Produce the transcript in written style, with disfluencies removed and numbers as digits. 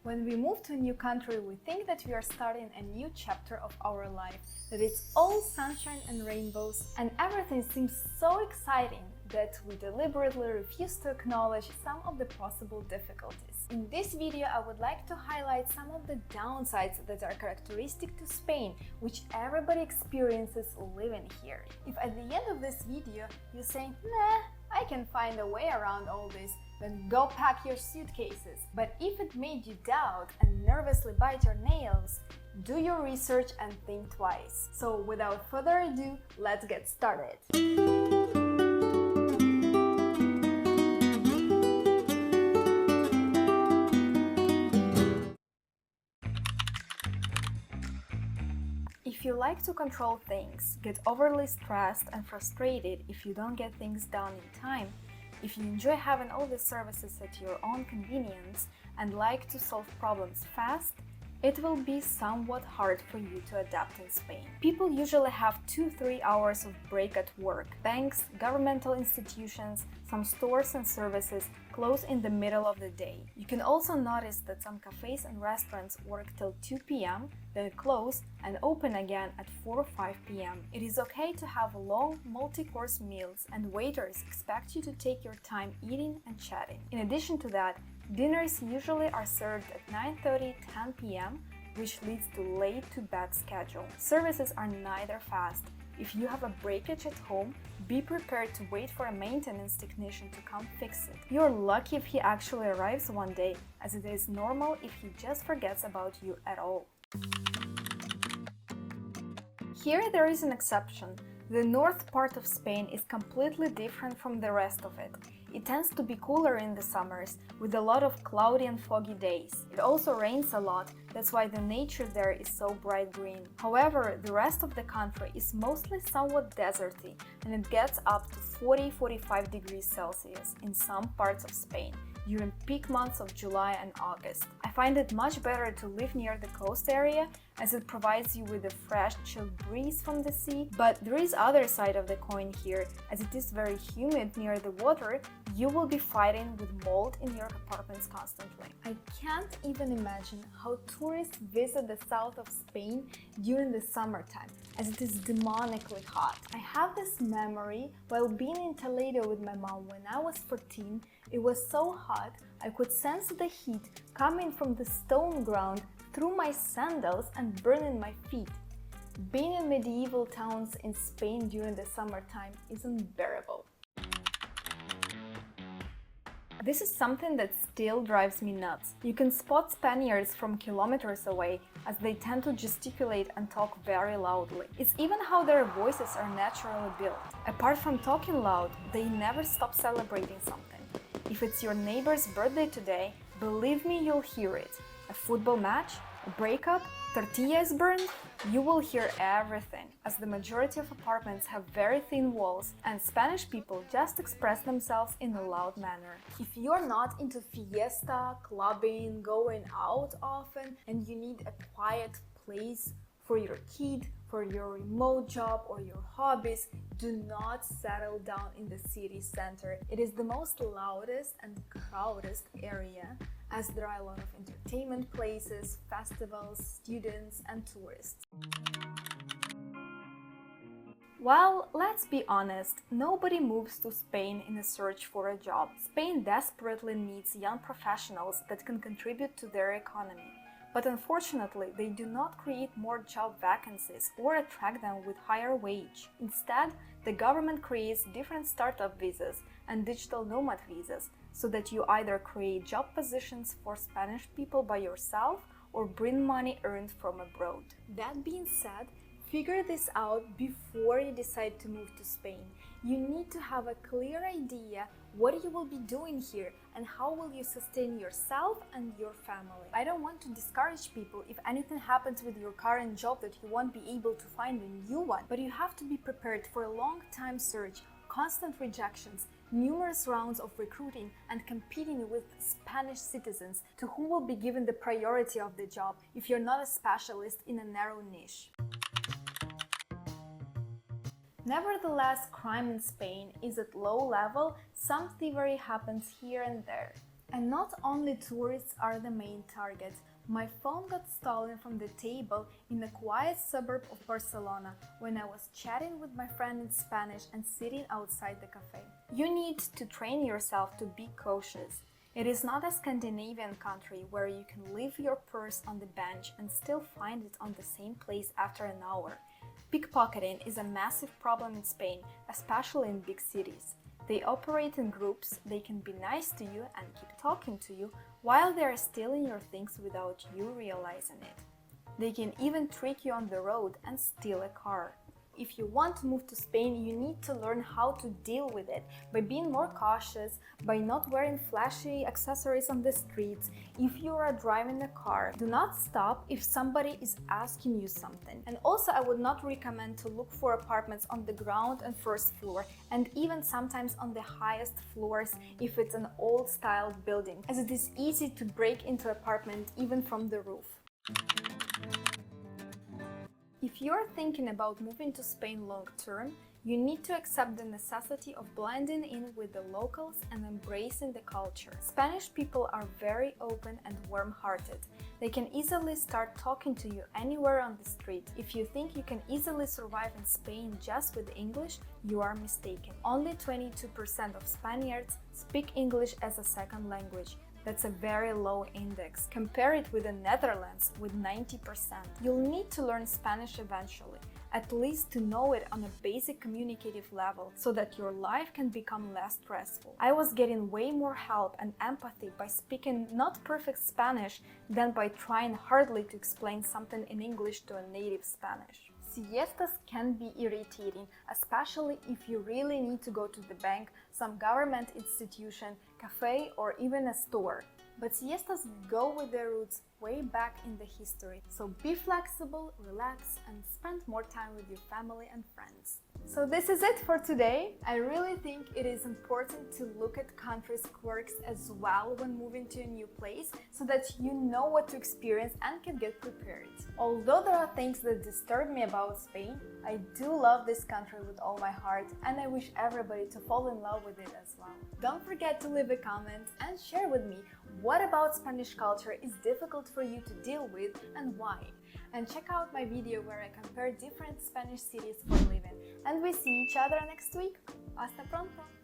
When we move to a new country, we think that we are starting a new chapter of our life, that it's all sunshine and rainbows, and everything seems so exciting that we deliberately refuse to acknowledge some of the possible difficulties. In this video, I would like to highlight some of the downsides that are characteristic to Spain, which everybody experiences living here. If at the end of this video you say, nah, I can find a way around all this, then go pack your suitcases. But if it made you doubt and nervously bite your nails, do your research and think twice. So without further ado, let's get started. If you like to control things, get overly stressed and frustrated if you don't get things done in time, if you enjoy having all the services at your own convenience and like to solve problems fast, it will be somewhat hard for you to adapt in Spain. People usually have 2-3 hours of break at work. Banks, governmental institutions, some stores and services close in the middle of the day. You can also notice that some cafes and restaurants work till 2 p.m., then close and open again at 4 or 5 p.m. It is okay to have long, multi-course meals, and waiters expect you to take your time eating and chatting. In addition to that, dinners usually are served at 9:30–10 p.m., which leads to late to bed schedule. Services are neither fast. If you have a breakage at home, be prepared to wait for a maintenance technician to come fix it. You're lucky if he actually arrives one day, as it is normal if he just forgets about you at all. Here there is an exception. The north part of Spain is completely different from the rest of it. It tends to be cooler in the summers, with a lot of cloudy and foggy days. It also rains a lot, that's why the nature there is so bright green. However, the rest of the country is mostly somewhat deserty, and it gets up to 40–45 degrees Celsius in some parts of Spain during peak months of July and August. I find it much better to live near the coast area, as it provides you with a fresh, chilled breeze from the sea. But there is other side of the coin here, as it is very humid near the water. You will be fighting with mold in your apartments constantly. I can't even imagine how tourists visit the south of Spain during the summertime, as it is demonically hot. I have this memory while being in Toledo with my mom when I was 14. It was so hot, I could sense the heat coming from the stone ground through my sandals and burning my feet. Being in medieval towns in Spain during the summertime is unbearable. This is something that still drives me nuts. You can spot Spaniards from kilometers away, as they tend to gesticulate and talk very loudly. It's even how their voices are naturally built. Apart from talking loud, they never stop celebrating something. If it's your neighbor's birthday today, believe me, you'll hear it. A football match, a breakup, tortillas burned, you will hear everything, as the majority of apartments have very thin walls and Spanish people just express themselves in a loud manner. If you're not into fiesta, clubbing, going out often, and you need a quiet place for your kid, for your remote job or your hobbies, do not settle down in the city center. It is the most loudest and crowded area, as there are a lot of entertainment places, festivals, students and tourists. Well, let's be honest, nobody moves to Spain in a search for a job. Spain desperately needs young professionals that can contribute to their economy. But unfortunately, they do not create more job vacancies or attract them with higher wage. Instead, the government creates different startup visas and digital nomad visas, so that you either create job positions for Spanish people by yourself or bring money earned from abroad. That being said, figure this out before you decide to move to Spain. You need to have a clear idea what you will be doing here and how will you sustain yourself and your family. I don't want to discourage people if anything happens with your current job that you won't be able to find a new one, but you have to be prepared for a long-time search, constant rejections, numerous rounds of recruiting, and competing with Spanish citizens to whom will be given the priority of the job if you're not a specialist in a narrow niche. Nevertheless, crime in Spain is at low level. Some thievery happens here and there. And not only tourists are the main target. My phone got stolen from the table in a quiet suburb of Barcelona when I was chatting with my friend in Spanish and sitting outside the cafe. You need to train yourself to be cautious. It is not a Scandinavian country where you can leave your purse on the bench and still find it on the same place after an hour. Pickpocketing is a massive problem in Spain, especially in big cities. They operate in groups, they can be nice to you and keep talking to you while they are stealing your things without you realizing it. They can even trick you on the road and steal a car. If you want to move to Spain, you need to learn how to deal with it by being more cautious, by not wearing flashy accessories on the streets. If you are driving a car, do not stop if somebody is asking you something. And also, I would not recommend to look for apartments on the ground and first floor, and even sometimes on the highest floors if it's an old-style building, as it is easy to break into an apartment even from the roof. If you're thinking about moving to Spain long term, you need to accept the necessity of blending in with the locals and embracing the culture. Spanish people are very open and warm-hearted. They can easily start talking to you anywhere on the street. If you think you can easily survive in Spain just with English, you are mistaken. Only 22% of Spaniards speak English as a second language. That's a very low index. Compare it with the Netherlands with 90%. You'll need to learn Spanish eventually, at least to know it on a basic communicative level, so that your life can become less stressful. I was getting way more help and empathy by speaking not perfect Spanish than by trying hardly to explain something in English to a native Spanish. Siestas can be irritating, especially if you really need to go to the bank, some government institution, cafe, or even a store. But siestas go with their roots way back in the history, so be flexible, relax, and spend more time with your family and friends. So this is it for today. I really think it is important to look at countries' quirks as well when moving to a new place, so that you know what to experience and can get prepared. Although there are things that disturb me about Spain, I do love this country with all my heart, and I wish everybody to fall in love with it as well. Don't forget to leave a comment and share with me what about Spanish culture is difficult for you to deal with and why. And check out my video where I compare different Spanish cities for living. And we see each other next week. Hasta pronto!